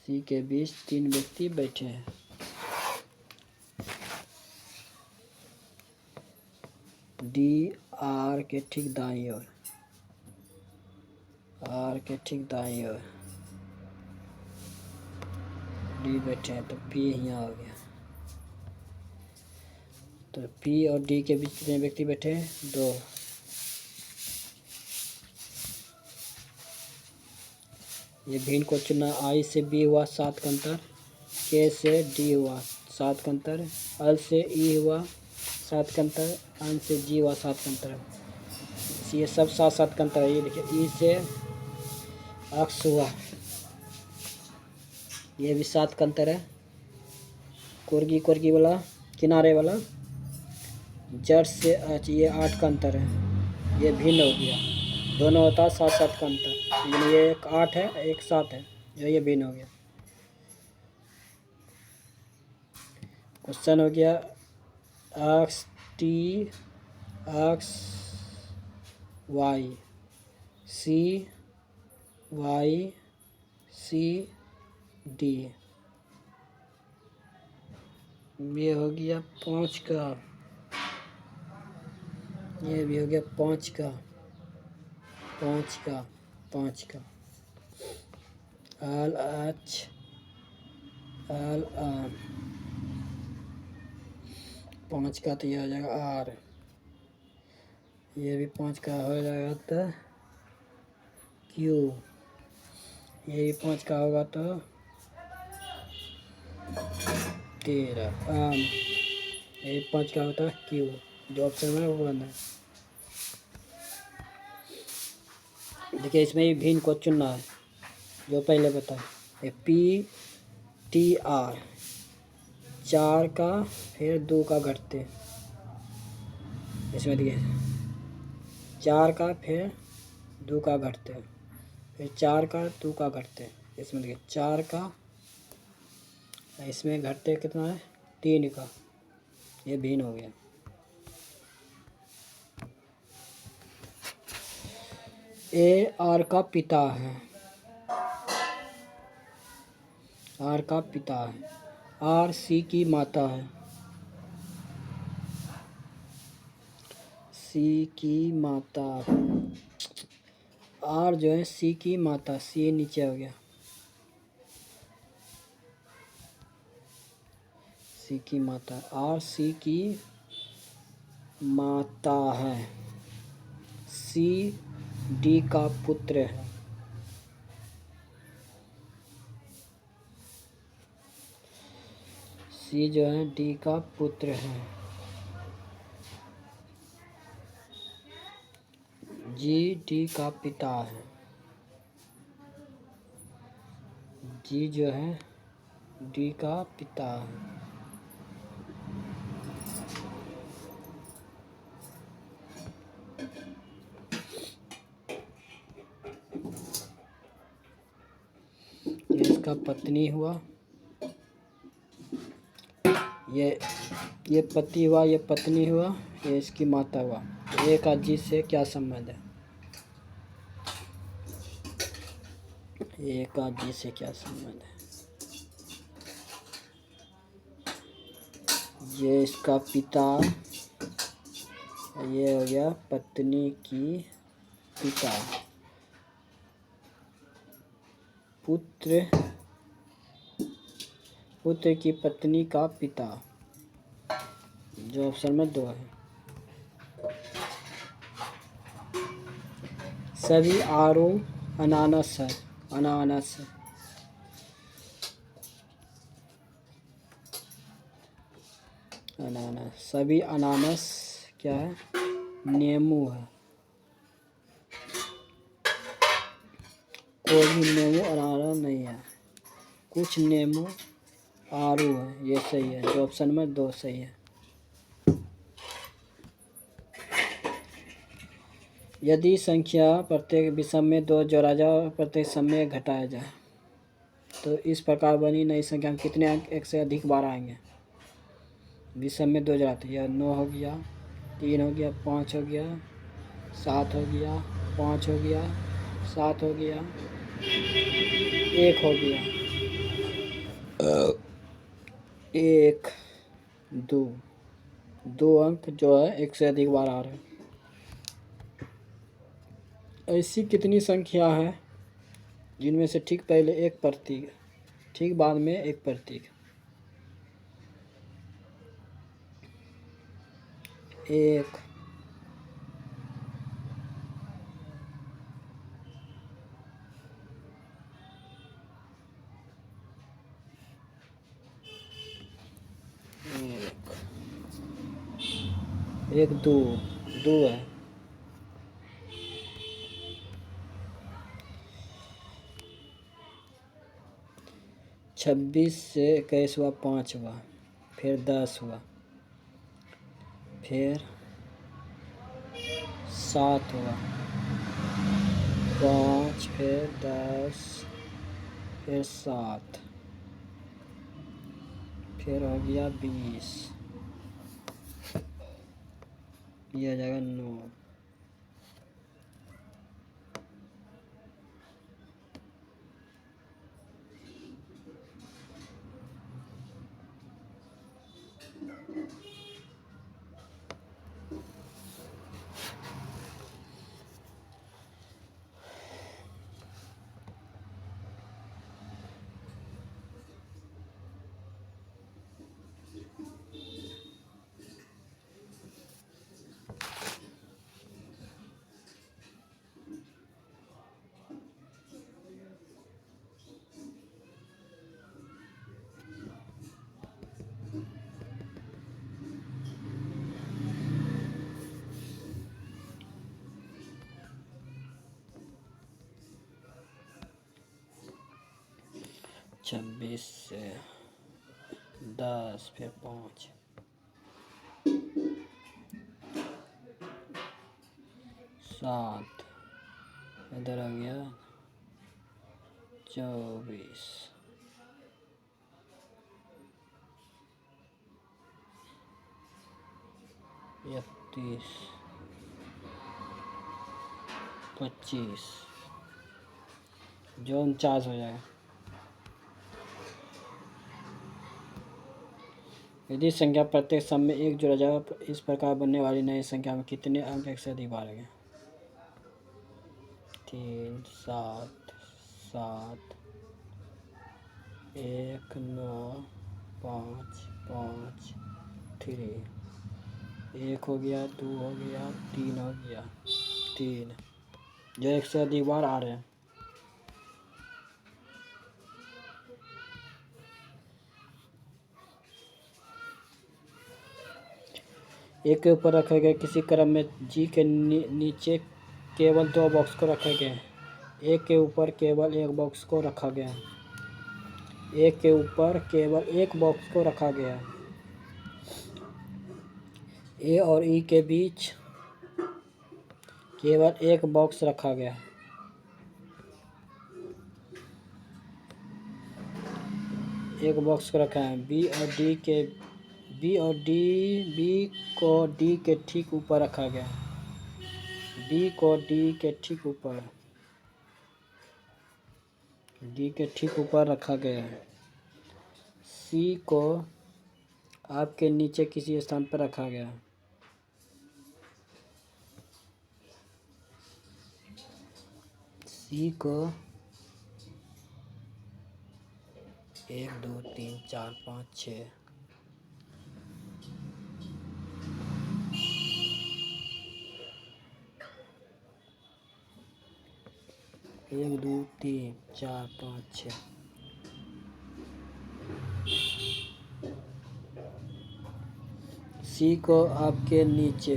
सी के बीच 3 व्यक्ति बैठे हैं। डी आर के ठीक दाईं ओर डी बैठे हैं तो पी यहाँ हो गया। तो पी और डी के बीच कितने व्यक्ति बैठे हैं? 2। ये भिन्न को चुना। आई से बी हुआ 7 का अंतर, के से डी हुआ 7 का अंतर, एल से ई हुआ 7 का अंतर, एन से जी हुआ 7 का अंतर। ये सब 7 का अंतर है। ये देखिए ई से एक्स हुआ, ये भी 7 का अंतर है। कोर्गी वाला किनारे वाला जड़ से ये 8 का अंतर है। ये भिन्न हो गया, दोनों होता है 7 का अंतर, लेकिन ये एक 8 है एक 7 है, जो ये भिन्न हो गया। क्वेश्चन हो गया X T X Y C D. ये हो गया 5 का, ये भी हो गया 5 का एल एच एल आर 5 का तो ये हो जाएगा आर। ये भी 5 का हो जाएगा तो क्यू। ये भी 5 का होगा तो 13 आम। ये 5 का होता है क्यू, जो ऑप्शन में वो 1 है। देखिए इसमें ही भिन्न को चुनना है जो पहले बताए। ये PTR 4 का फिर 2 का घटते, इसमें देखिए 4 का फिर 2 का घटते, फिर 4 का 2 का घटते, इसमें देखिए 4 का, इसमें घटते कितना है 3 का, ये भिन्न हो गया। ए आर का पिता है, आर का पिता है, आर सी की माता है, सी की माता, आर जो है सी की माता, सी नीचे हो गया, सी की माता, आर सी की माता है, सी डी का पुत्र है, सी जो है डी का पुत्र है, जी डी का पिता है, जी जो है डी का पिता है, ये इसका पत्नी हुआ, ये पति हुआ, ये पत्नी हुआ, ये इसकी माता हुआ। ए का जी से क्या संबंध है, ए का जी से क्या संबंध है, ये इसका पिता, ये हो गया पत्नी की पिता, पुत्र, पुत्र की पत्नी का पिता, जो ऑप्शन में 2 है। सभी आरो अनानास है, अनानास है, अनानास, सभी अनानास क्या है नींबू है, कोई भी नींबू अनानास नहीं है, कुछ नींबू आरू है, ये सही है, जो ऑप्शन में 2 सही है। यदि संख्या प्रत्येक विषम में 2 जोड़ा जाए और प्रत्येक सम में घटाया जाए तो इस प्रकार बनी नई संख्या में कितने अंक एक से अधिक बार आएंगे। विषम में 2 जोड़ाते, यह 9 हो गया, 3 हो गया, 5 हो गया, 7 हो गया, 5 हो गया, 7 हो गया, 1 हो गया, 1 2 अंक जो है एक से अधिक बार आ रहे हैं। ऐसी कितनी संख्या है जिनमें से ठीक पहले एक प्रतीक, ठीक बाद में एक प्रतीक। 1 1 2 है, 26 से 21 हुआ, 5 हुआ, फिर 10 हुआ, फिर 7 हुआ, 5 फिर 10 फिर 7 फिर हो गया 20, ये आ जाएगा 9। 26 से 10 फिर 5 7 इधर आ गया 24 31 25 जो 49 हो जाएगा। यदि संख्या प्रत्येक सम में एक जोड़ा जाए इस प्रकार बनने वाली नई संख्या में कितने अंक एक से अधिक बाढ़ेंगे? 3 7 7 1 9 5 5 3 1 हो गया 2 हो गया 3 हो गया 3 जो एक से अधिक बार आ रहे हैं। एक के ऊपर रखे गए किसी क्रम में जी के नीचे केवल 2 बॉक्स को रखे गए। एक के ऊपर केवल एक बॉक्स को रखा गया। एक के ऊपर केवल एक बॉक्स को रखा गया। ए और ई के बीच केवल एक बॉक्स रखा गया। एक बॉक्स को रखा है। बी को डी के ठीक ऊपर रखा गया। बी को डी के ठीक ऊपर रखा गया है। सी को आपके नीचे किसी स्थान पर रखा गया है। सी को 1 2 3 4 5 6 1 2 3 4 5 6 सी को आपके नीचे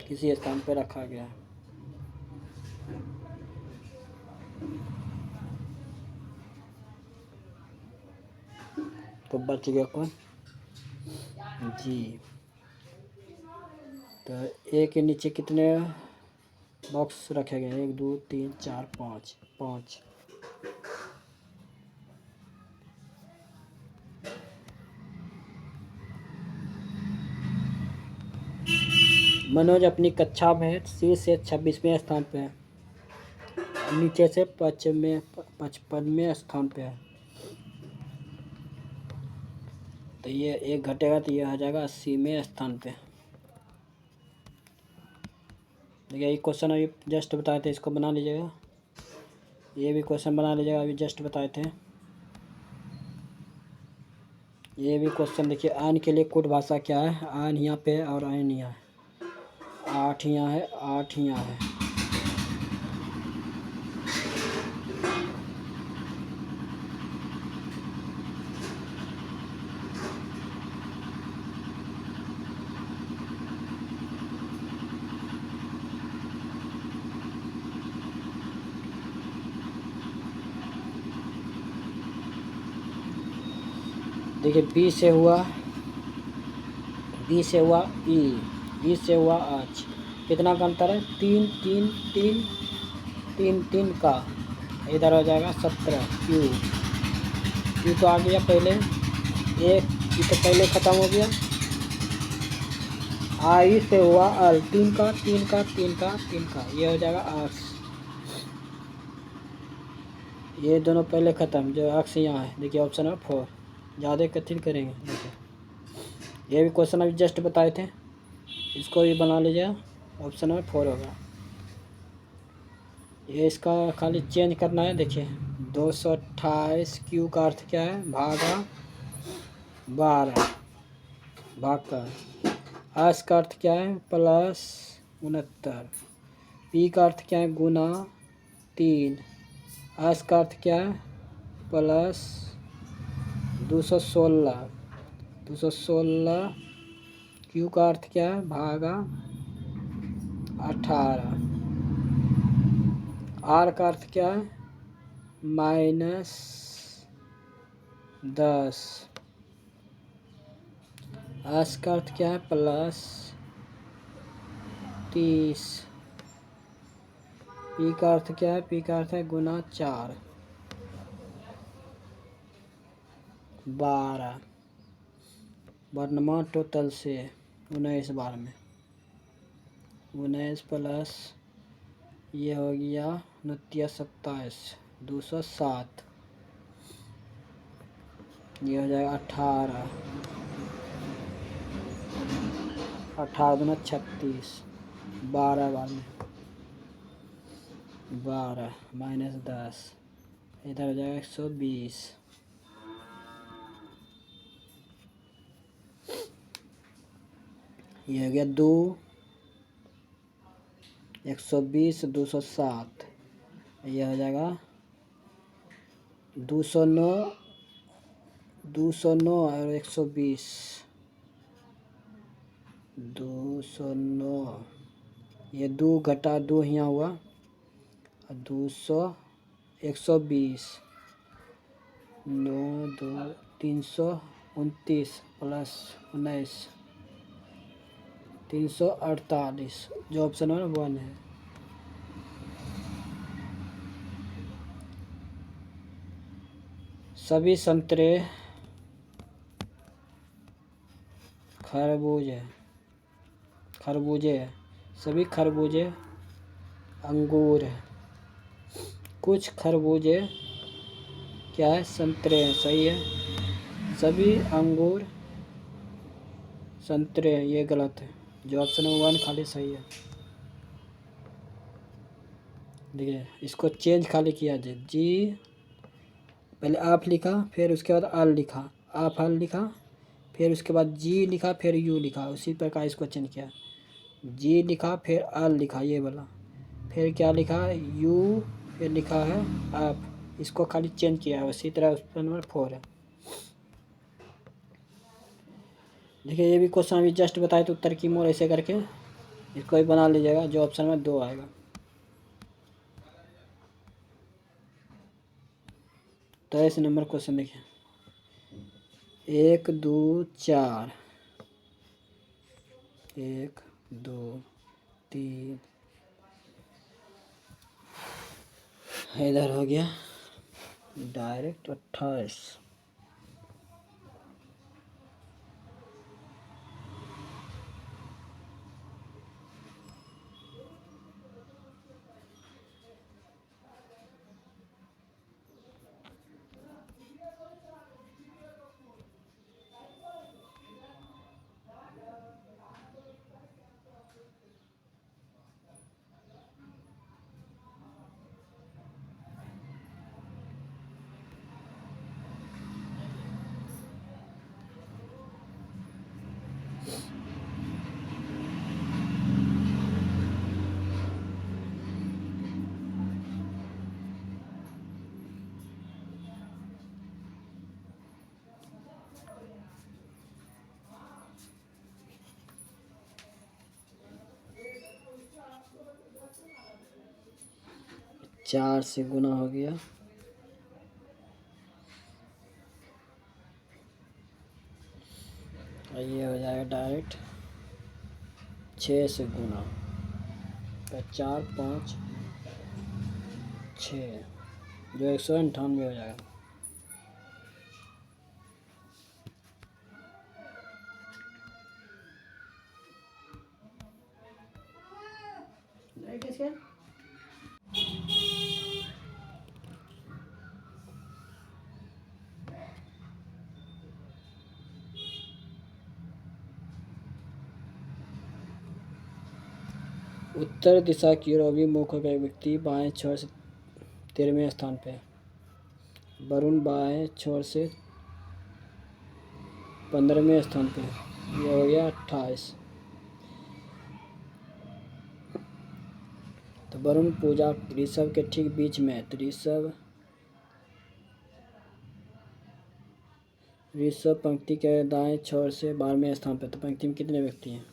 किसी स्थान पर रखा गया। तो बच गया कौन? जी। तो ए के नीचे कितने बॉक्स रखे गए? 1 2 3 4 5 5। मनोज अपनी कक्षा में सी से 26वें स्थान पे है, नीचे से 55वें स्थान पे है। तो ये एक घटेगा तो ये आ जाएगा 80वें स्थान पे। देखिए ये क्वेश्चन अभी जस्ट बताए थे, इसको बना लीजिएगा। ये भी क्वेश्चन बना लीजिएगा, अभी जस्ट बताए थे। ये भी क्वेश्चन देखिए, आन के लिए कोड भाषा क्या है? आन यहाँ पे है और आन यहाँ है। 8 यहाँ है, 8 यहाँ है। देखिए बी से हुआ ई से हुआ आच, कितना का अंतर है? 3 3 3 3 3 का, इधर हो जाएगा 17। क्यू तो आ गया पहले, एक ये तो पहले ख़त्म हो गया। आई से हुआ अल, 3 का 3 का 3 का 3 का, ये हो जाएगा 8। ये दोनों पहले ख़त्म, जो अक्स यहाँ है। देखिए ऑप्शन है 4, ज़्यादा कठिन करेंगे। देखिए ये भी क्वेश्चन अभी जस्ट बताए थे, इसको भी बना लीजिए। ऑप्शन में 4 होगा। ये इसका खाली चेंज करना है। देखिए 228 क्यू का अर्थ क्या है? भागा 12, भाग का। आस का अर्थ क्या है? प्लस 69। पी का अर्थ क्या है? गुना 3। आस का अर्थ क्या है? प्लस 216। 216। क्यू का अर्थ क्या है? भागा 18। आर का अर्थ क्या है? -3। 10। आस का अर्थ क्या है? प्लस 30। पी का अर्थ क्या है? पी का अर्थ है गुना 4। 12। वर्णमान टोटल से 19 बार में 19 प्लस ये हो गया 29, 207। ये हो जाएगा 18। 18 दूना 36। 12 बार में 12 माइनस 10 इधर हो जाएगा 120। ये हो गया 2। 120 207। ये हो जाएगा 209। 209 और 120। 209। ये 2 घटा 2 यहाँ हुआ और 200 120। 9 2 329 प्लस 19 348। जो ऑप्शन है 1 है। सभी संतरे खरबूजे सभी खरबूजे अंगूर है। कुछ खरबूजे क्या है? संतरे हैं। सही है। सभी अंगूर संतरे हैं, ये गलत है। जो ऑप्शन है 1 खाली सही है। देखिए इसको चेंज खाली किया जाए। जी पहले आप लिखा, फिर उसके बाद आल लिखा, आप हल लिखा, फिर उसके बाद जी लिखा, फिर यू लिखा। उसी प्रकार इसको चेंज किया। जी लिखा फिर आल लिखा ये वाला, फिर क्या लिखा? यू, फिर लिखा है आप। इसको खाली चेंज किया है। उसी तरह ऑप्शन नंबर 4 है। देखिए ये भी क्वेश्चन अभी जस्ट बताए तो उत्तर की मोड़ ऐसे करके इसको भी बना लीजिएगा। जो ऑप्शन में 2 आएगा। 23 नंबर क्वेश्चन देखिए। 1 2 4 1 2 3 इधर हो गया डायरेक्ट 28। चार से गुना हो गया। ये हो जाएगा डायरेक्ट 6 से गुना। 4 5 6 जो 198 हो जाएगा। उत्तर दिशा की ओर अभिमुख का व्यक्ति बाएं छोर से 13वें स्थान पे। वरुण बाएं छोर से 15वें स्थान पे। ये हो गया 28। तो वरुण पूजा ऋषभ के ठीक बीच में है। तो ऋषभ पंक्ति के दाएं छोर से 12वें स्थान पे। तो पंक्ति में कितने व्यक्ति हैं?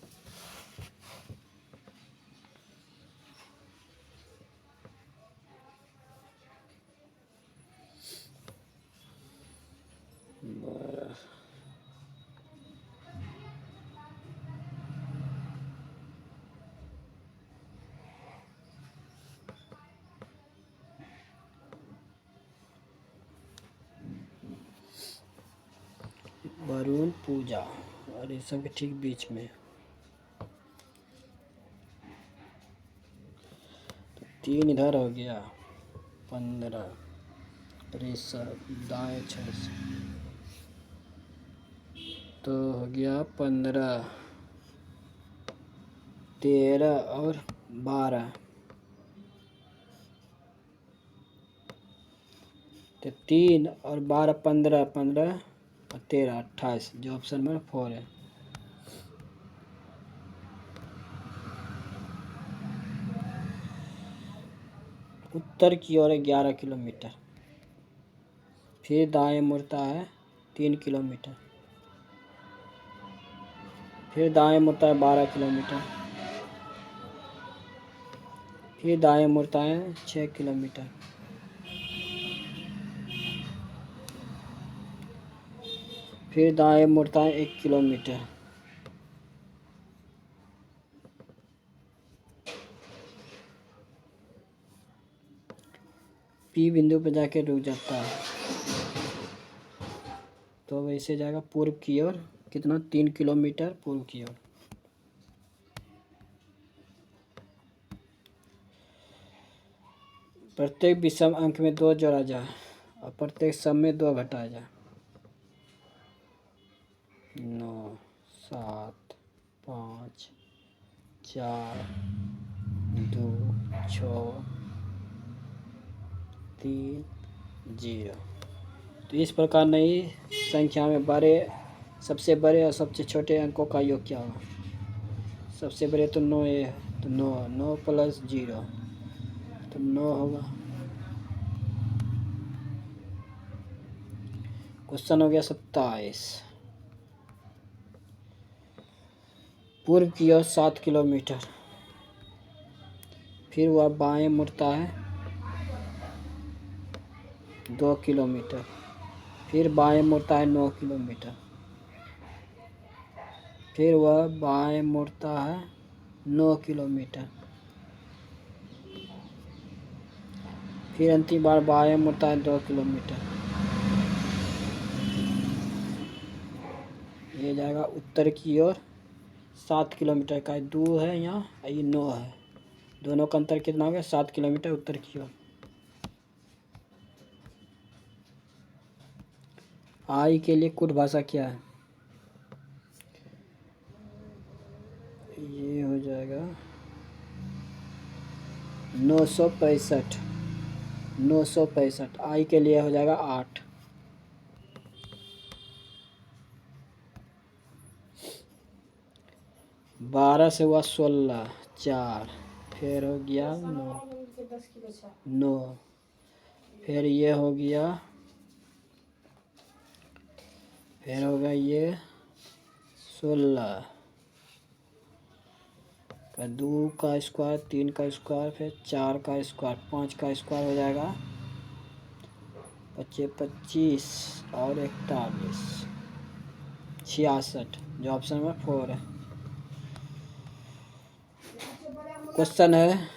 वरुण पूजा, और ये सब के ठीक बीच में। तो 3 इधर हो गया, 15 ऋषभ, दाएं 6 से, तो हो गया 15, 13 और 12, तो 3 और 12 15, 15 और 13 28, जो ऑप्शन नंबर 4 है। उत्तर की ओर 11 किलोमीटर, फिर दाएं मुड़ता है 3 किलोमीटर, फिर दाएं मुड़ता है 12 किलोमीटर, फिर दाएं मुड़ता है 6 किलोमीटर, फिर दाएं मुड़ता है 1 किलोमीटर, पी बिंदु पर जाके रुक जाता है। तो वैसे जाएगा पूर्व की ओर, कितना 3 किलोमीटर पूर्व की ओर। प्रत्येक विषम अंक में 2 जोड़ा जाए और प्रत्येक सम में 2 घटाया जाए। 9 7 5 4 2 6 3 0। तो इस प्रकार नई संख्या में सबसे बड़े और सबसे छोटे अंकों का योग क्या होगा। सबसे बड़े तो 9 है, तो 9 प्लस 0 तो 9 होगा। क्वेश्चन हो गया 27। पूर्व की ओर 7 किलोमीटर, फिर वह बाएं मुड़ता है 2 किलोमीटर, फिर बाएं मुड़ता है 9 किलोमीटर, फिर वह बाएं मुड़ता है 9 किलोमीटर, फिर अंतिम बार बाएं मुड़ता है 2 किलोमीटर। ये जाएगा उत्तर की ओर 7 किलोमीटर का, 2 है यहाँ, ये 9 है, दोनों का अंतर कितना हो गया 7 किलोमीटर उत्तर की ओर। आई के लिए कुट भाषा क्या है। ये हो जाएगा 965, 965। आई के लिए हो जाएगा 8। बारह से हुआ 16, 4, फिर हो गया 9, फिर ये हो गया, फिर होगा ये 16, फिर 2 का स्क्वायर, 3 का स्क्वायर, फिर 4 का स्क्वायर, 5 का स्क्वायर हो जाएगा 25 और 41, 66, जो ऑप्शन नंबर 4 है। क्वेश्चन है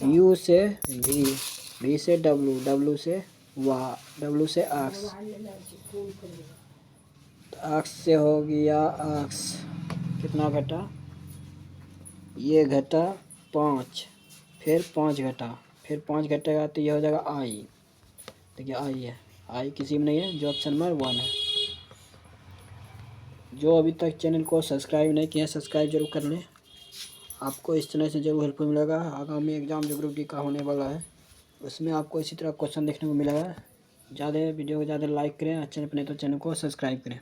U से V, V से W, W से Y, W से X। तो X से हो गया X, कितना घटा, ये घटा 5, फिर 5 घटा, फिर 5 घटेगा तो ये हो जाएगा I। देखिए I है, I किसी में नहीं है, जो ऑप्शन नंबर 1 है। जो अभी तक चैनल को सब्सक्राइब नहीं किया, सब्सक्राइब जरूर कर लें, आपको इस चैनल से जरूर हेल्पफुल मिलेगा। आगामी एग्जाम जो ग्रुप डी का होने वाला है उसमें आपको इसी तरह क्वेश्चन देखने को मिलेगा। वीडियो को ज़्यादा लाइक करें, चैनल पर नहीं तो चैनल को सब्सक्राइब करें।